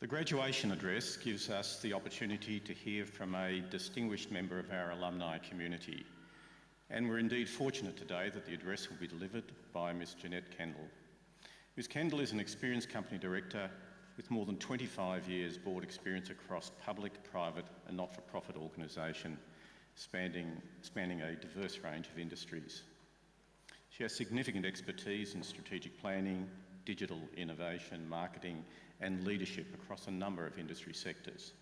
The graduation address gives us the opportunity to hear from a distinguished member of our alumni community. And we're indeed fortunate today that the address will be delivered by Ms. Janette Kendall. Ms. Kendall is an experienced company director with more than 25 years board experience across public, private and not-for-profit organisation, spanning a diverse range of industries. She has significant expertise in strategic planning, digital innovation, marketing and leadership across a number of industry sectors.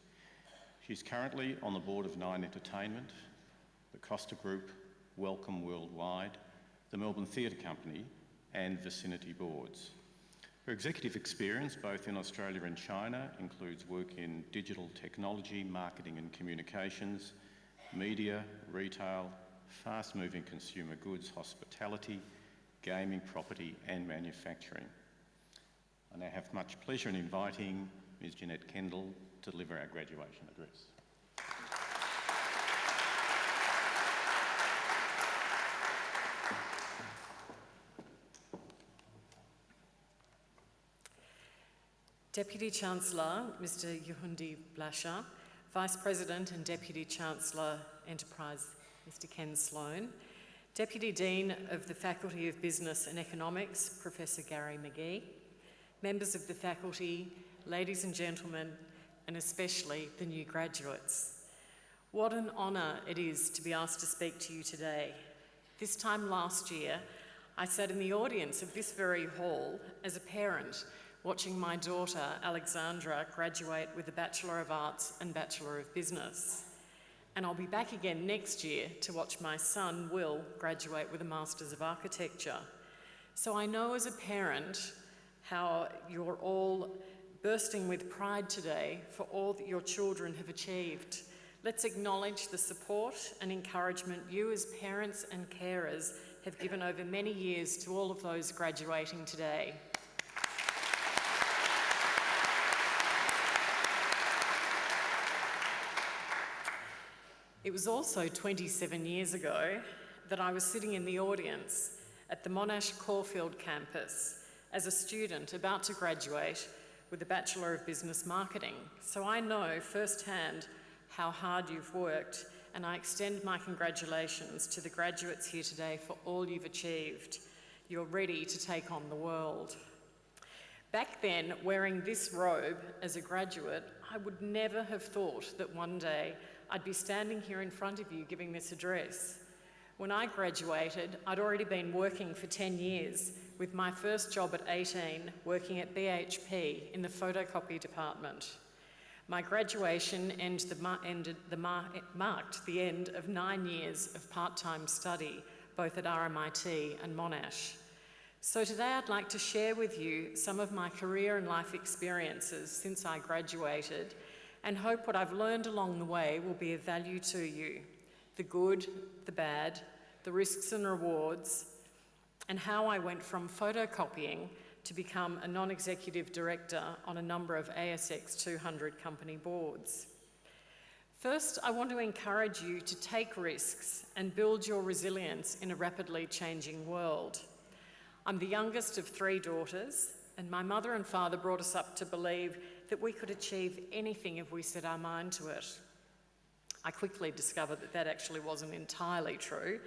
She's currently on the board of Nine Entertainment, the Costa Group, Welcome Worldwide, the Melbourne Theatre Company and Vicinity boards. Her executive experience, both in Australia and China, includes work in digital technology, marketing and communications, media, retail, fast-moving consumer goods, hospitality, gaming, property and manufacturing. I now have much pleasure in inviting Ms. Janette Kendall to deliver our graduation address. Deputy Chancellor, Mr. Yehundi Blasher, Vice President and Deputy Chancellor Enterprise, Mr. Ken Sloan, Deputy Dean of the Faculty of Business and Economics, Professor Gary McGee, members of the faculty, ladies and gentlemen, and especially the new graduates. What an honour it is to be asked to speak to you today. This time last year, I sat in the audience of this very hall as a parent, watching my daughter, Alexandra, graduate with a Bachelor of Arts and Bachelor of Business. And I'll be back again next year to watch my son, Will, graduate with a Masters of Architecture. So I know as a parent how you're all bursting with pride today for all that your children have achieved. Let's acknowledge the support and encouragement you as parents and carers have given over many years to all of those graduating today. It was also 27 years ago that I was sitting in the audience at the Monash Caulfield campus as a student about to graduate with a Bachelor of Business Marketing. So I know firsthand how hard you've worked, and I extend my congratulations to the graduates here today for all you've achieved. You're ready to take on the world. Back then, wearing this robe as a graduate, I would never have thought that one day I'd be standing here in front of you giving this address. When I graduated, I'd already been working for 10 years, with my first job at 18 working at BHP in the photocopy department. My graduation marked the end of 9 years of part-time study, both at RMIT and Monash. So today I'd like to share with you some of my career and life experiences since I graduated, and hope what I've learned along the way will be of value to you. The good, the bad, the risks and rewards, and how I went from photocopying to become a non-executive director on a number of ASX 200 company boards. First, I want to encourage you to take risks and build your resilience in a rapidly changing world. I'm the youngest of 3 daughters, and my mother and father brought us up to believe that we could achieve anything if we set our mind to it. I quickly discovered that that actually wasn't entirely true,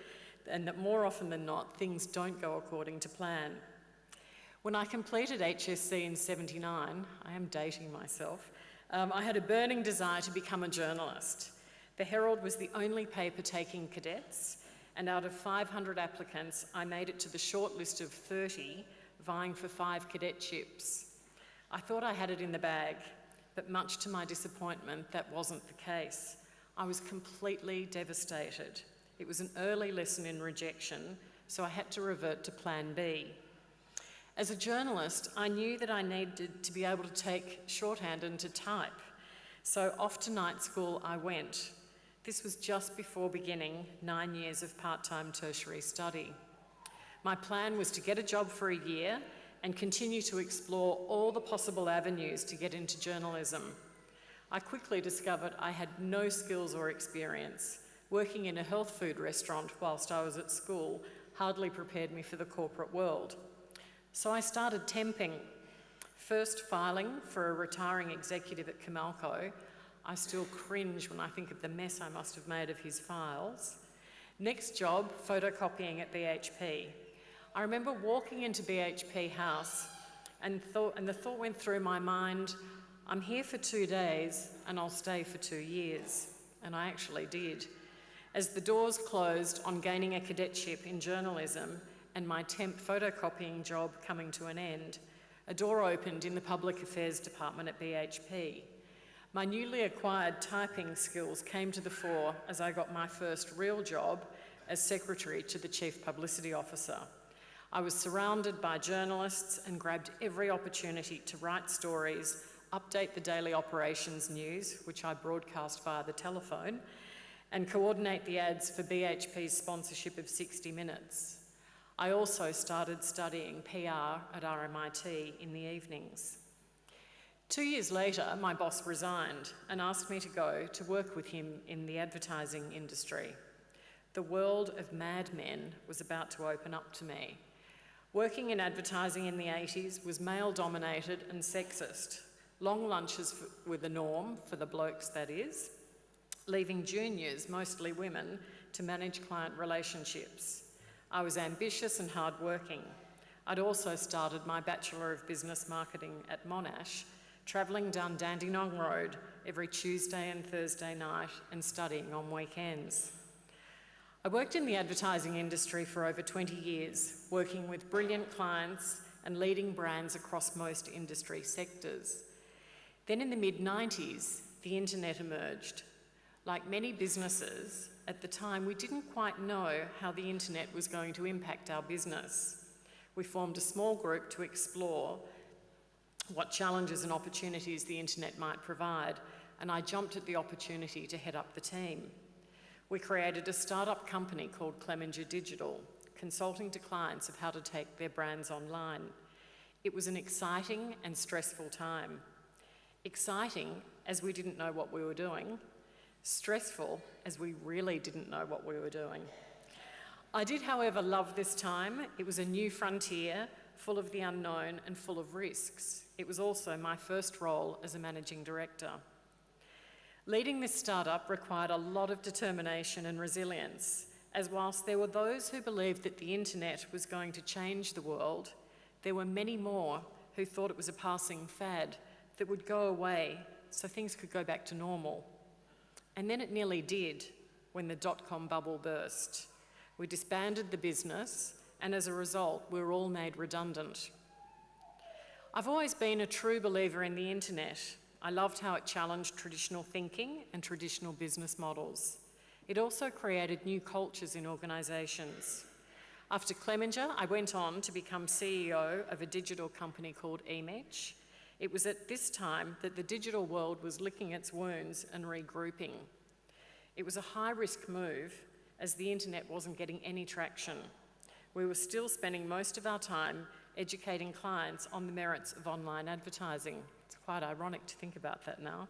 and that more often than not, things don't go according to plan. When I completed HSC in '79, I am dating myself, I had a burning desire to become a journalist. The Herald was the only paper taking cadets, and out of 500 applicants, I made it to the short list of 30 vying for 5 cadetships. I thought I had it in the bag, but much to my disappointment, that wasn't the case. I was completely devastated. It was an early lesson in rejection, so I had to revert to plan B. As a journalist, I knew that I needed to be able to take shorthand and to type, so off to night school I went. This was just before beginning 9 years of part-time tertiary study. My plan was to get a job for a year and continue to explore all the possible avenues to get into journalism. I quickly discovered I had no skills or experience. Working in a health food restaurant whilst I was at school hardly prepared me for the corporate world. So I started temping. First filing for a retiring executive at Comalco. I still cringe when I think of the mess I must have made of his files. Next job, photocopying at BHP. I remember walking into BHP House and the thought went through my mind, I'm here for 2 days and I'll stay for 2 years. And I actually did. As the doors closed on gaining a cadetship in journalism and my temp photocopying job coming to an end, a door opened in the Public Affairs Department at BHP. My newly acquired typing skills came to the fore as I got my first real job as Secretary to the Chief Publicity Officer. I was surrounded by journalists and grabbed every opportunity to write stories, update the daily operations news, which I broadcast via the telephone, and coordinate the ads for BHP's sponsorship of 60 Minutes. I also started studying PR at RMIT in the evenings. 2 years later, my boss resigned and asked me to go to work with him in the advertising industry. The world of Mad Men was about to open up to me. Working in advertising in the 80s was male-dominated and sexist. Long lunches were the norm, for the blokes that is, leaving juniors, mostly women, to manage client relationships. I was ambitious and hard-working. I'd also started my Bachelor of Business Marketing at Monash, travelling down Dandenong Road every Tuesday and Thursday night and studying on weekends. I worked in the advertising industry for over 20 years, working with brilliant clients and leading brands across most industry sectors. Then in the mid-90s, the internet emerged. Like many businesses, at the time we didn't quite know how the internet was going to impact our business. We formed a small group to explore what challenges and opportunities the internet might provide, and I jumped at the opportunity to head up the team. We created a startup company called Clemenger Digital, consulting to clients of how to take their brands online. It was an exciting and stressful time. Exciting, as we didn't know what we were doing. Stressful, as we really didn't know what we were doing. I did, however, love this time. It was a new frontier, full of the unknown and full of risks. It was also my first role as a managing director. Leading this startup required a lot of determination and resilience, as whilst there were those who believed that the internet was going to change the world, there were many more who thought it was a passing fad that would go away so things could go back to normal. And then it nearly did when the dot-com bubble burst. We disbanded the business, and as a result, we were all made redundant. I've always been a true believer in the internet. I loved how it challenged traditional thinking and traditional business models. It also created new cultures in organisations. After Clemenger, I went on to become CEO of a digital company called eMetch. It was at this time that the digital world was licking its wounds and regrouping. It was a high-risk move as the internet wasn't getting any traction. We were still spending most of our time educating clients on the merits of online advertising. It's quite ironic to think about that now.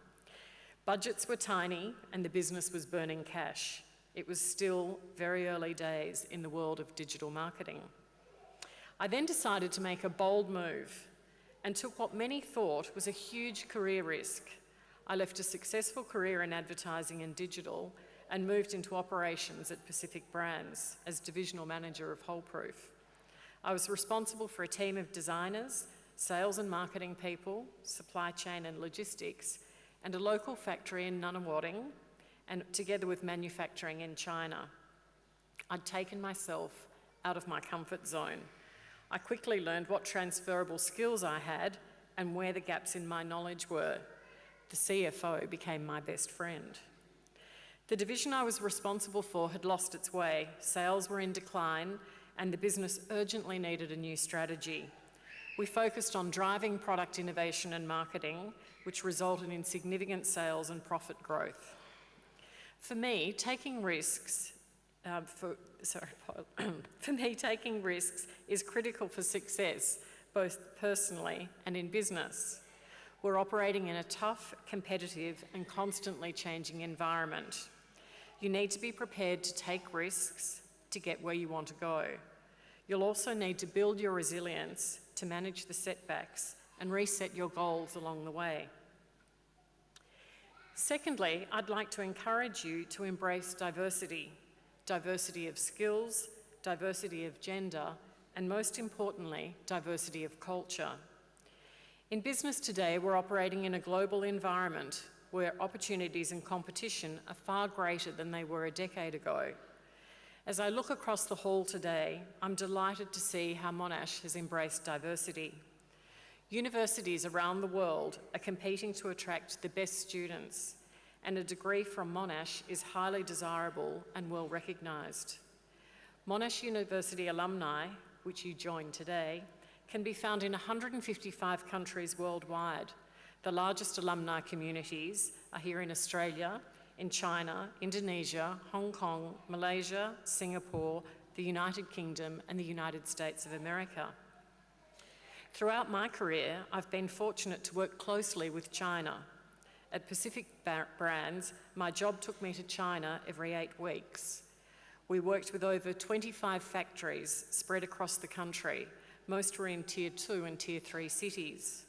Budgets were tiny and the business was burning cash. It was still very early days in the world of digital marketing. I then decided to make a bold move and took what many thought was a huge career risk. I left a successful career in advertising and digital and moved into operations at Pacific Brands as divisional manager of Wholeproof. I was responsible for a team of designers, sales and marketing people, supply chain and logistics, and a local factory in Nunawading, and together with manufacturing in China. I'd taken myself out of my comfort zone. I quickly learned what transferable skills I had and where the gaps in my knowledge were. The CFO became my best friend. The division I was responsible for had lost its way. Sales were in decline and the business urgently needed a new strategy. We focused on driving product innovation and marketing, which resulted in significant sales and profit growth. For me, taking risks is critical for success, both personally and in business. We're operating in a tough, competitive, and constantly changing environment. You need to be prepared to take risks to get where you want to go. You'll also need to build your resilience to manage the setbacks and reset your goals along the way. Secondly, I'd like to encourage you to embrace diversity, diversity of skills, diversity of gender, and most importantly, diversity of culture. In business today, we're operating in a global environment where opportunities and competition are far greater than they were a decade ago. As I look across the hall today, I'm delighted to see how Monash has embraced diversity. Universities around the world are competing to attract the best students, and a degree from Monash is highly desirable and well recognised. Monash University alumni, which you joined today, can be found in 155 countries worldwide. The largest alumni communities are here in Australia, in China, Indonesia, Hong Kong, Malaysia, Singapore, the United Kingdom, and the United States of America. Throughout my career, I've been fortunate to work closely with China. At Pacific Brands, my job took me to China every 8 weeks. We worked with over 25 factories spread across the country. Most were in Tier 2 and Tier 3 cities.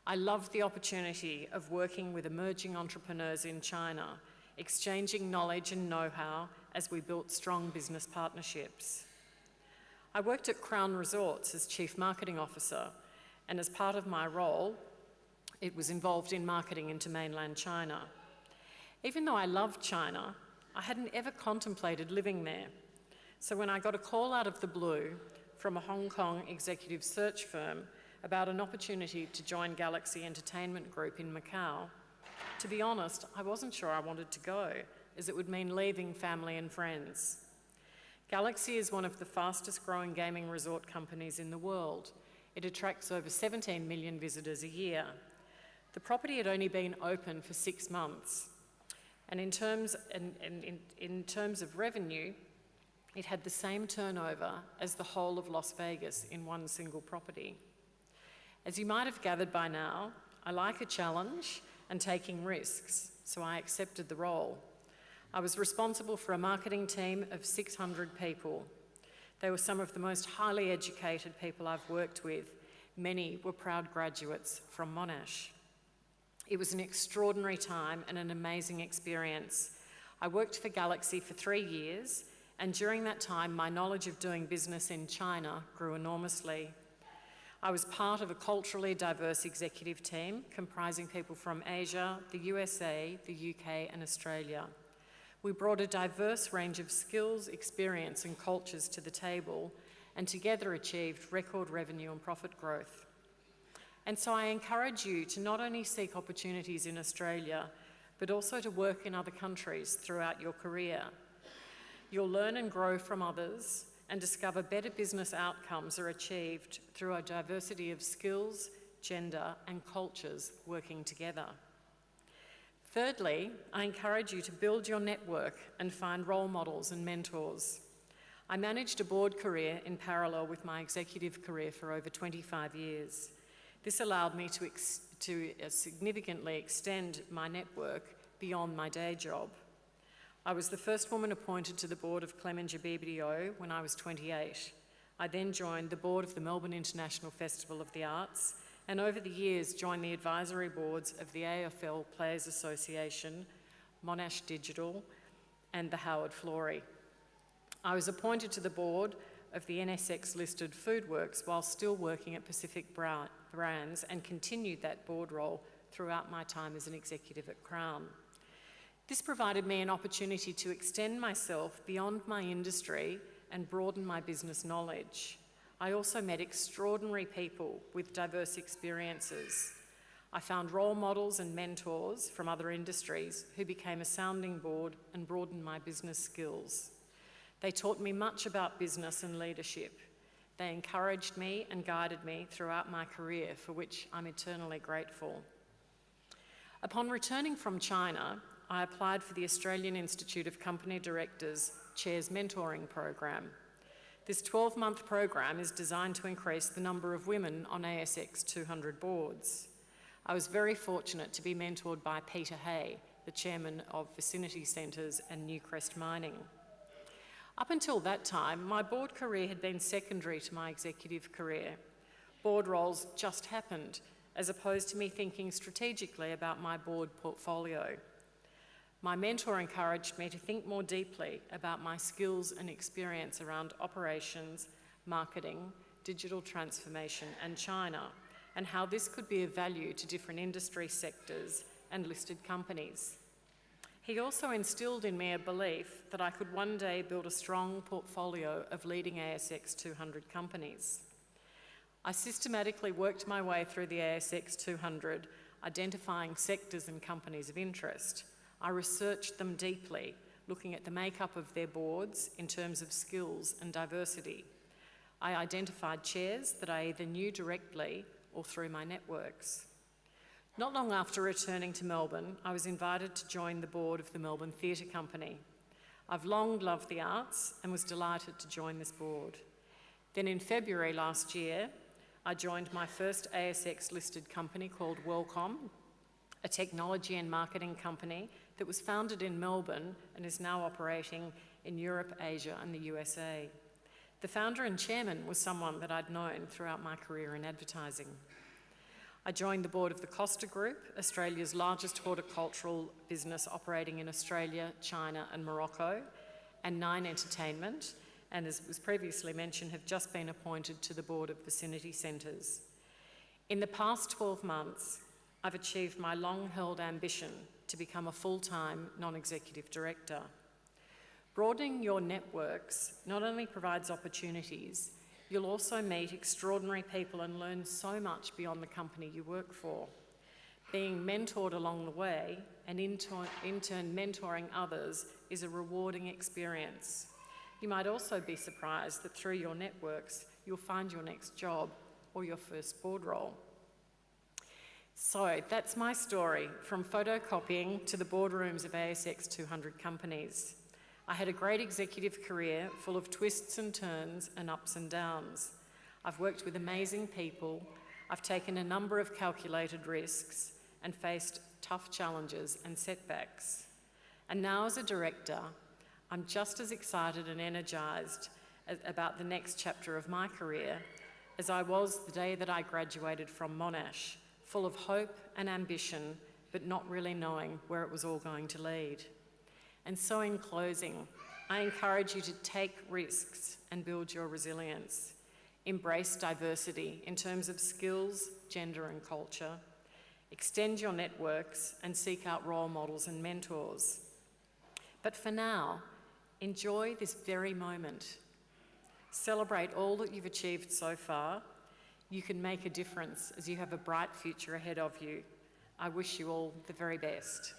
I loved the opportunity of working with emerging entrepreneurs in China, exchanging knowledge and know-how as we built strong business partnerships. I worked at Crown Resorts as Chief Marketing Officer, and as part of my role, it was involved in marketing into mainland China. Even though I loved China, I hadn't ever contemplated living there. So when I got a call out of the blue from a Hong Kong executive search firm about an opportunity to join Galaxy Entertainment Group in Macau, to be honest, I wasn't sure I wanted to go, as it would mean leaving family and friends. Galaxy is one of the fastest growing gaming resort companies in the world. It attracts over 17 million visitors a year. The property had only been open for 6 months, and in terms of revenue, it had the same turnover as the whole of Las Vegas in one single property. As you might have gathered by now, I like a challenge and taking risks, so I accepted the role. I was responsible for a marketing team of 600 people. They were some of the most highly educated people I've worked with. Many were proud graduates from Monash. It was an extraordinary time and an amazing experience. I worked for Galaxy for 3 years, and during that time, my knowledge of doing business in China grew enormously. I was part of a culturally diverse executive team comprising people from Asia, the USA, the UK, and Australia. We brought a diverse range of skills, experience, and cultures to the table, and together achieved record revenue and profit growth. And so I encourage you to not only seek opportunities in Australia, but also to work in other countries throughout your career. You'll learn and grow from others and discover better business outcomes are achieved through a diversity of skills, gender, and cultures working together. Thirdly, I encourage you to build your network and find role models and mentors. I managed a board career in parallel with my executive career for over 25 years. This allowed me to significantly extend my network beyond my day job. I was the first woman appointed to the board of Clemenger BBDO when I was 28. I then joined the board of the Melbourne International Festival of the Arts, and over the years joined the advisory boards of the AFL Players Association, Monash Digital, and the Howard Florey. I was appointed to the board of the NSX-listed Foodworks while still working at Pacific Brands, and continued that board role throughout my time as an executive at Crown. This provided me an opportunity to extend myself beyond my industry and broaden my business knowledge. I also met extraordinary people with diverse experiences. I found role models and mentors from other industries who became a sounding board and broadened my business skills. They taught me much about business and leadership. They encouraged me and guided me throughout my career, for which I'm eternally grateful. Upon returning from China, I applied for the Australian Institute of Company Directors Chair's Mentoring Program. This 12-month program is designed to increase the number of women on ASX 200 boards. I was very fortunate to be mentored by Peter Hay, the chairman of Vicinity Centres and Newcrest Mining. Up until that time, my board career had been secondary to my executive career. Board roles just happened, as opposed to me thinking strategically about my board portfolio. My mentor encouraged me to think more deeply about my skills and experience around operations, marketing, digital transformation, and China, and how this could be of value to different industry sectors and listed companies. He also instilled in me a belief that I could one day build a strong portfolio of leading ASX 200 companies. I systematically worked my way through the ASX 200, identifying sectors and companies of interest. I researched them deeply, looking at the makeup of their boards in terms of skills and diversity. I identified chairs that I either knew directly or through my networks. Not long after returning to Melbourne, I was invited to join the board of the Melbourne Theatre Company. I've long loved the arts and was delighted to join this board. Then in February last year, I joined my first ASX-listed company called Wellcom, a technology and marketing company that was founded in Melbourne and is now operating in Europe, Asia, and the USA. The founder and chairman was someone that I'd known throughout my career in advertising. I joined the board of the Costa Group, Australia's largest horticultural business operating in Australia, China, and Morocco, and Nine Entertainment, and as was previously mentioned, have just been appointed to the board of Vicinity Centres. In the past 12 months, I've achieved my long-held ambition to become a full-time non-executive director. Broadening your networks not only provides opportunities, you'll also meet extraordinary people and learn so much beyond the company you work for. Being mentored along the way and in turn mentoring others is a rewarding experience. You might also be surprised that through your networks, you'll find your next job or your first board role. So that's my story, from photocopying to the boardrooms of ASX 200 companies. I had a great executive career full of twists and turns and ups and downs. I've worked with amazing people, I've taken a number of calculated risks and faced tough challenges and setbacks. And now as a director, I'm just as excited and energised about the next chapter of my career as I was the day that I graduated from Monash, full of hope and ambition, but not really knowing where it was all going to lead. And so in closing, I encourage you to take risks and build your resilience. Embrace diversity in terms of skills, gender and culture. Extend your networks and seek out role models and mentors. But for now, enjoy this very moment. Celebrate all that you've achieved so far. You can make a difference as you have a bright future ahead of you. I wish you all the very best.